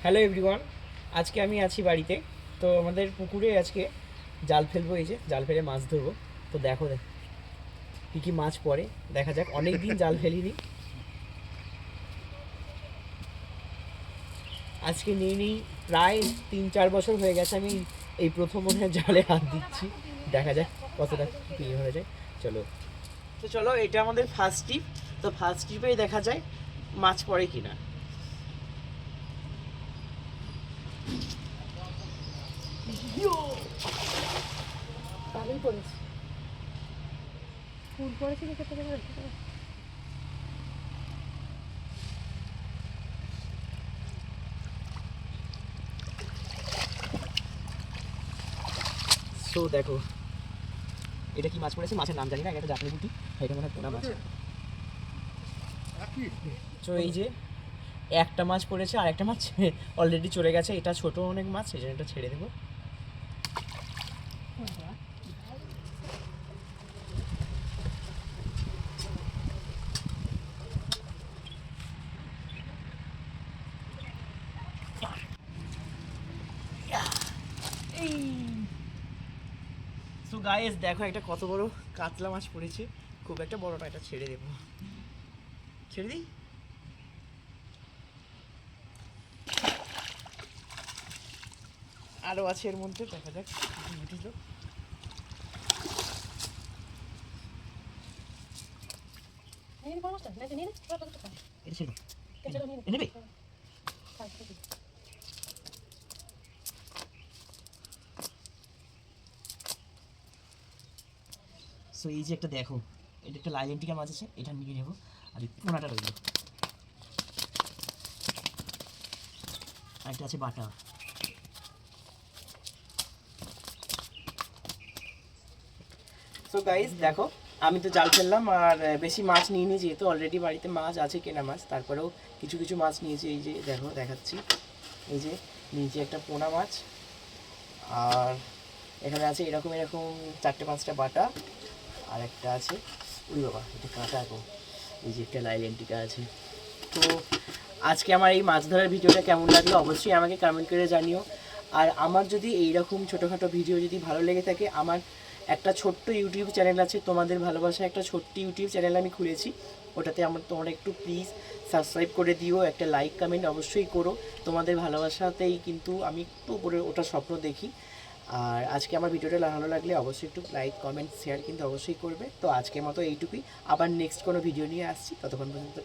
Hello everyone, আজকে আমি আছি বাড়িতে। তো আমাদের পুকুরে আজকে জাল ফেলবো, এই যে জাল ফেলে মাছ ধরবো। তো দেখো কী কী মাছ পড়ে, দেখা যাক। অনেক দিন জাল ফেলিনি, আজকে নিয়ে নিই। প্রায় 3-4 বছর হয়ে গেছে আমি এই প্রথম মনে হয় জালে হাত দিচ্ছি। দেখা যাক কতটা কী হয়ে যায়। চলো, তো চলো, এটা আমাদের ফার্স্ট টিপ। তো ফার্স্ট টিপেই দেখা যায় মাছ পড়ে কিনা। ভালোই করেছি। ফুল পড়েছে দেখে তোকে সো দেখো, এটা কি মাছ পড়েছে, মাছের নাম জানি না, এটা জাপানি পুঁটি, এটা মনে হয় পোনা মাছ। তো এই যে একটা মাছ পড়েছে, আর একটা মাছ অলরেডি চলে গেছে। এটা ছোট অনেক মাছ, এই জন্য এটা ছেড়ে দেবো। সো গাইস দেখো, একটা কত বড় কাতলা মাছ পড়েছে। খুব একটা বড় না, এটা ছেড়ে দেবো। ছেড়ে দিই। আরও আছে এর মধ্যে, দেখা যাক উঠিল। এটা ছিল, নেবে। সো এই যে একটা দেখো, এটা একটা লাইলেন্টিকা মাছ আছে, এটা নিয়ে নেবো। আর এই পোনাটা রইল, আর একটা আছে বাটা। সো গাইস দেখো, আমি তো জাল ফেললাম, আর বেশি মাছ নিইনি, যেহেতু অলরেডি বাড়িতে মাছ আছে, কেনা মাছ। তারপরেও কিছু কিছু মাছ নিয়েছি। এই যে দেখো, দেখাচ্ছি। এই যে নিচে একটা পোনা মাছ, আর এখানে আছে এরকম এরকম 4-5টা বাটা, আর একটা আছে, উই বাবা এটা কাঁটা এখন। এই যে একটা লাইলেন্টিকা আছে। তো আজকে আমার এই মাছ ধরার ভিডিওটা কেমন লাগলো অবশ্যই আমাকে কমেন্ট করে জানিও। আর আমার যদি এইরকম ছোটোখাটো ভিডিও যদি ভালো লেগে থাকে, আমার একটা ছোট্ট ইউটিউব চ্যানেল আছে, তোমাদের ভালোবাসা একটা ছোট্ট ইউটিউব চ্যানেল আমি খুলেছি। ওটাতে তোমরা একটু প্লিজ সাবস্ক্রাইব করে দিও, একটা লাইক কমেন্ট অবশ্যই করো। তোমাদের ভালোবাসাতেই কিন্তু আমি একটু উপরে ওটা স্বপ্ন দেখি। আর আজকে আমার ভিডিওটা ভালো লাগলে অবশ্যই একটু লাইক কমেন্ট শেয়ার কিন্তু অবশ্যই করবে। তো আজকের মতো এইটুকুই, আবার নেক্সট কোনো ভিডিও নিয়ে আসছি, ততক্ষণ পর্যন্ত